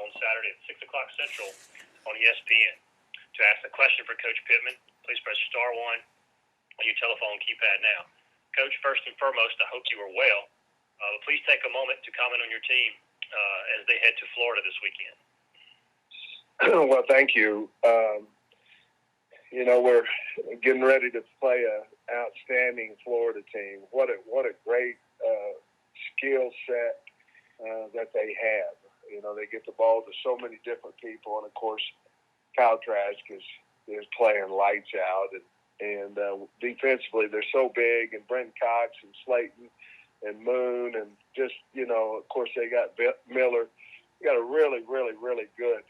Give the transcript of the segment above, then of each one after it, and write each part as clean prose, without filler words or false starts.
on Saturday at 6 o'clock Central on ESPN. To ask a question for Coach Pittman, please press star 1 on your telephone keypad now. Coach, first and foremost, I hope you are well. Please take a moment to comment on your team as they head to Florida this weekend. Well, thank you. We're getting ready to play an outstanding Florida team. What a great skill set that they have. They get the ball to so many different people, and of course, Kyle Trask is playing lights out, and defensively they're so big, and Brent Cox and Slayton and Moon, and just of course they got Miller. We got a really, really, really good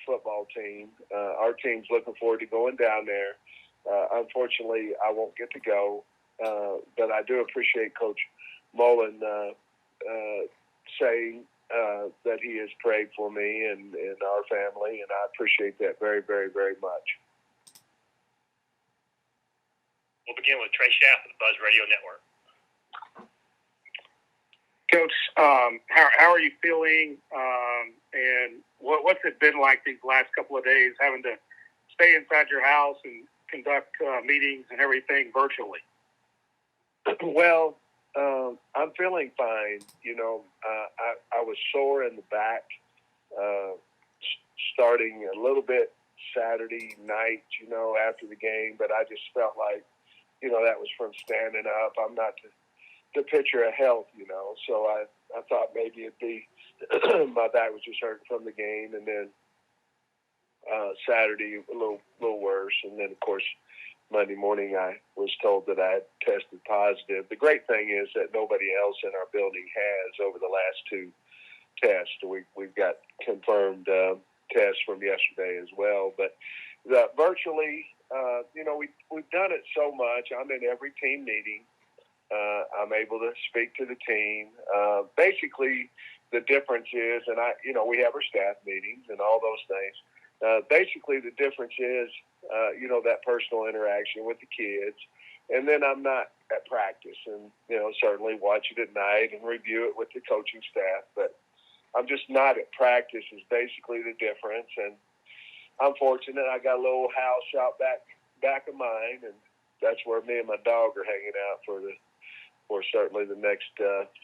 football team. Our team's looking forward to going down there. Unfortunately, I won't get to go, but I do appreciate Coach Mullen saying that he has prayed for me and our family, and I appreciate that very, very, very much. We'll begin with Trey Schaff of the Buzz Radio Network. Coach, how are you feeling, and what's it been like these last couple of days, having to stay inside your house and conduct meetings and everything virtually? Well, I'm feeling fine. I was sore in the back starting a little bit Saturday night, after the game, but I just felt like, that was from standing up. I'm not the picture of health, so I thought maybe it'd be my back was just hurting from the game, and then Saturday a little worse, and then of course Monday morning I was told that I had tested positive. The great thing is that nobody else in our building has over the last 2 tests. We've got confirmed tests from yesterday as well, but virtually, we've done it so much. I'm in every team meeting. I'm able to speak to the team. Basically, the difference is, and we have our staff meetings and all those things. Basically, the difference is, that personal interaction with the kids. And then I'm not at practice, and, certainly watch it at night and review it with the coaching staff. But I'm just not at practice is basically the difference. And I'm fortunate. I got a little house out back of mine, and that's where me and my dog are hanging out for certainly the next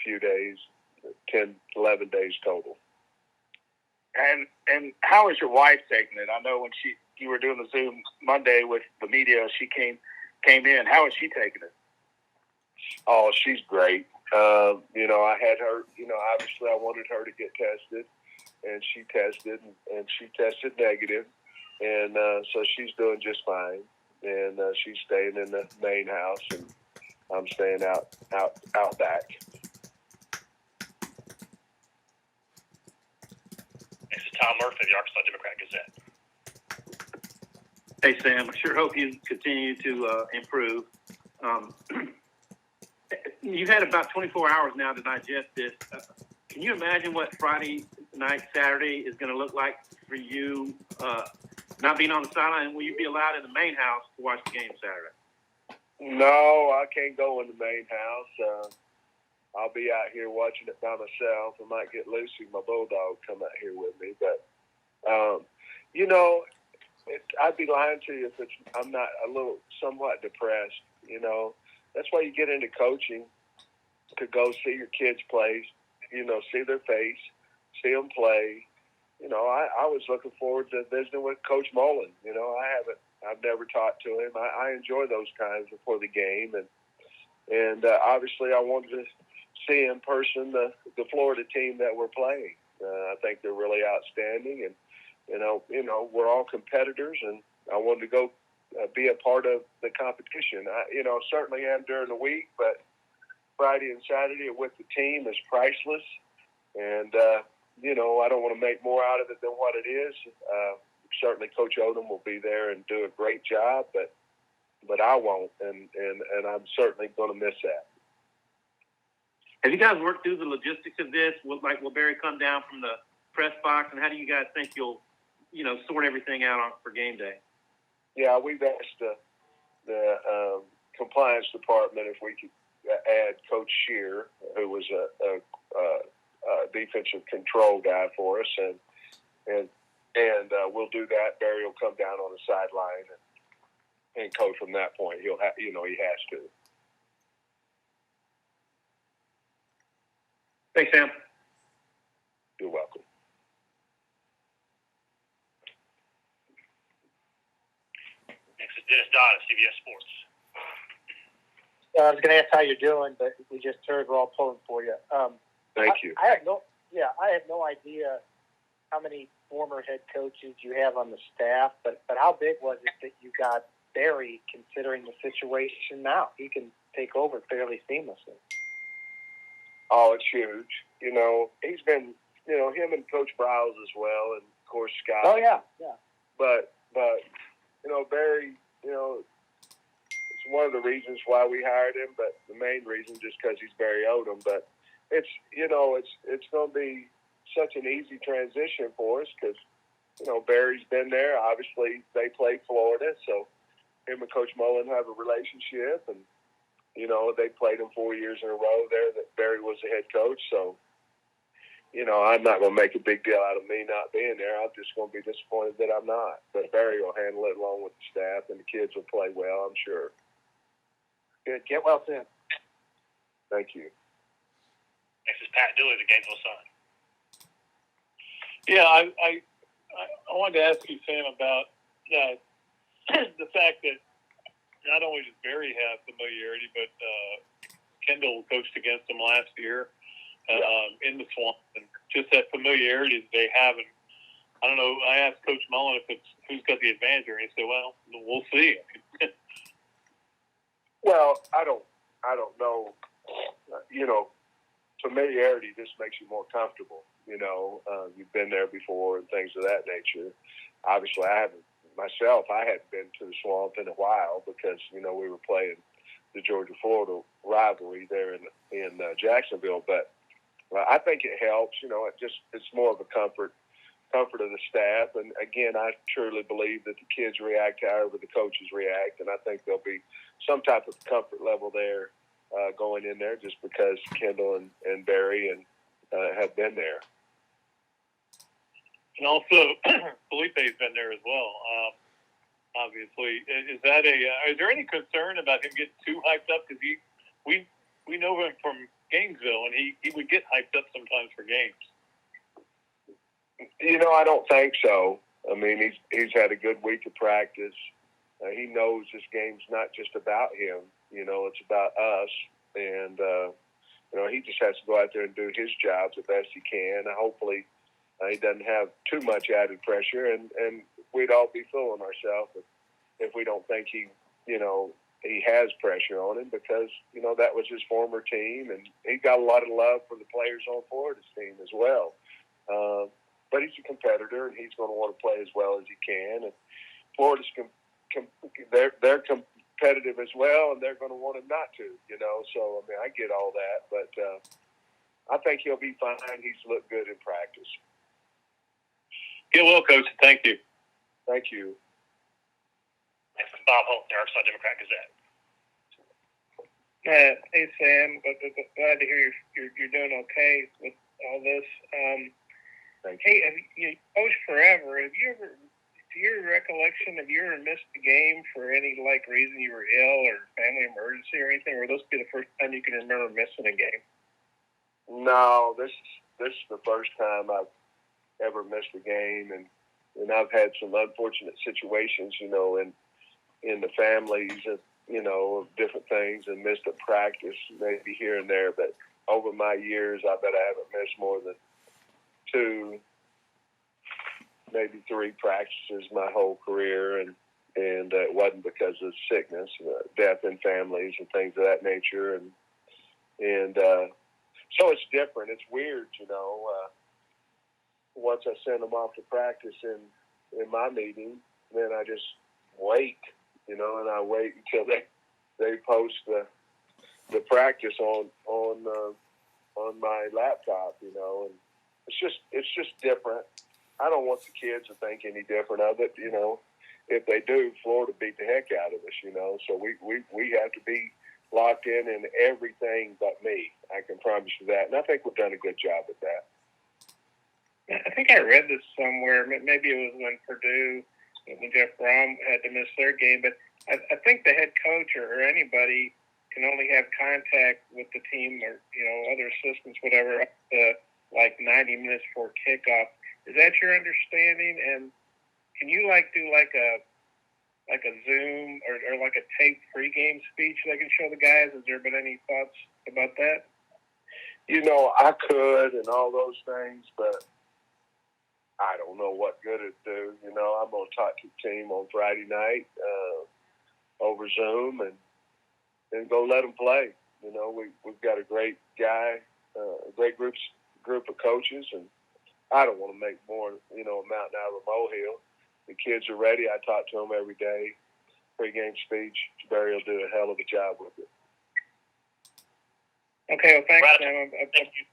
few days, 10, 11 days total. And how is your wife taking it? I know when you were doing the Zoom Monday with the media, she came in. How is she taking it? Oh, she's great. I had her, obviously I wanted her to get tested, and she tested, and she tested negative. And so she's doing just fine. And she's staying in the main house, and I'm staying out back. This is Tom Murphy of the Arkansas Democrat Gazette. Hey, Sam, I sure hope you continue to improve. You've had about 24 hours now to digest this. Can you imagine what Friday night, Saturday is going to look like for you not being on the sideline? Will you be allowed in the main house to watch the game Saturday? No, I can't go in the main house. I'll be out here watching it by myself. I might get Lucy, my bulldog, come out here with me. But, I'd be lying to you if I'm not a little somewhat depressed. That's why you get into coaching, to go see your kids play, see their face, see them play. I was looking forward to visiting with Coach Mullen. I've never talked to him. I enjoy those times before the game, and obviously I wanted to see in person the Florida team that we're playing. I think they're really outstanding, and we're all competitors, and I wanted to go be a part of the competition. I certainly am during the week, but Friday and Saturday with the team is priceless, and I don't want to make more out of it than what it is. Certainly Coach Odom will be there and do a great job, but I won't, and I'm certainly going to miss that. Have you guys worked through the logistics of this? Will Barry come down from the press box, and how do you guys think you'll, sort everything out for game day? Yeah, we've asked the compliance department if we could add Coach Shear, who was a defensive control guy for us, and and we'll do that. Barry will come down on the sideline and coach from that point. He has to. Thanks, Sam. You're welcome. Next is Dennis Dodd of CBS Sports. I was going to ask how you're doing, but we just heard we're all pulling for you. Thank you. I had no idea how many former head coaches you have on the staff, but how big was it that you got Barry, considering the situation now? He can take over fairly seamlessly. Oh, it's huge. He's been, him and Coach Browse as well, and of course Scott. Oh yeah. But Barry, it's one of the reasons why we hired him, but the main reason just because he's Barry Odom. But it's going to be such an easy transition for us because Barry's been there. Obviously, they play Florida, so him and Coach Mullen have a relationship, and they played him 4 years in a row there that Barry was the head coach. So I'm not going to make a big deal out of me not being there. I'm just going to be disappointed that I'm not. But Barry will handle it along with the staff, and the kids will play well, I'm sure. Good. Get well soon. Thank you. Next is Pat Dooley of the Gainesville Sun. Yeah, I wanted to ask you, Sam, about the fact that not only does Barry have familiarity, but Kendall coached against him last year in the Swamp, and just that familiarity that they have. And I don't know. I asked Coach Mullen if it's who's got the advantage, and he said, "Well, we'll see." Well, I don't know. Familiarity just makes you more comfortable. You've been there before and things of that nature. Obviously, I hadn't been to the Swamp in a while because, we were playing the Georgia-Florida rivalry there in Jacksonville. But I think it helps. It's more of a comfort of the staff. And, again, I truly believe that the kids react however the coaches react. And I think there'll be some type of comfort level there going in there just because Kendall and Barry have been there. And also, Felipe's been there as well. Obviously, is there any concern about him getting too hyped up? Because we know him from Gainesville, and he would get hyped up sometimes for games. I don't think so. I mean, he's had a good week of practice. He knows this game's not just about him. It's about us, and he just has to go out there and do his job the best he can. Hopefully, he doesn't have too much added pressure, and we'd all be fooling ourselves if we don't think he has pressure on him because, that was his former team, and he got a lot of love for the players on Florida's team as well. But he's a competitor, and he's going to want to play as well as he can. And Florida's they're competitive as well, and they're going to want him not to, So, I mean, I get all that, but I think he'll be fine. He's looked good in practice. Get well, Coach. Thank you. Thank you. Next is Bob Holt, the Arkansas Democrat Gazette. Hey, Sam. Glad to hear you're doing okay with all this. Thank you. Hey, have you coached forever? To your recollection, have you ever missed a game for any reason you were ill or family emergency or anything? Or will this be the first time you can remember missing a game? No, this is the first time I've ever missed a game, and I've had some unfortunate situations, in the families of different things, and missed a practice maybe here and there. But over my years, I bet I haven't missed more than 2, maybe 3 practices my whole career, and it wasn't because of sickness, death in families and things of that nature, and so it's different. It's weird, Once I send them off to practice in my meeting, then I just wait, and I wait until they post the practice on my laptop, and it's just different. I don't want the kids to think any different of it, If they do, Florida beat the heck out of us, So we have to be locked in everything but me. I can promise you that, and I think we've done a good job at that. I think I read this somewhere. Maybe it was when Purdue, when Jeff Brom had to miss their game. But I think the head coach or anybody can only have contact with the team or other assistants, whatever, up to like 90 minutes before kickoff. Is that your understanding? And can you do like a Zoom or like a taped pregame speech they can show the guys? Has there been any thoughts about that? I could and all those things, but I don't know what good it'd do. I'm going to talk to the team on Friday night over Zoom and go let them play. We've got a great guy, a great group of coaches, and I don't want to make more, a mountain out of a molehill. The kids are ready. I talk to them every day. Pre-game speech. Barry will do a hell of a job with it. Okay, well, thanks, Sam. Thank you.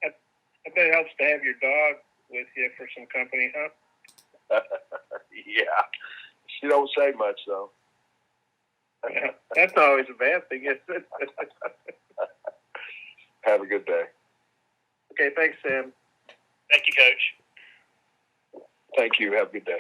I bet it helps to have your dog with you for some company, huh? Yeah. She don't say much, though. That's always a bad thing, isn't it? Have a good day. Okay, thanks, Sam. Thank you, Coach. Thank you. Have a good day.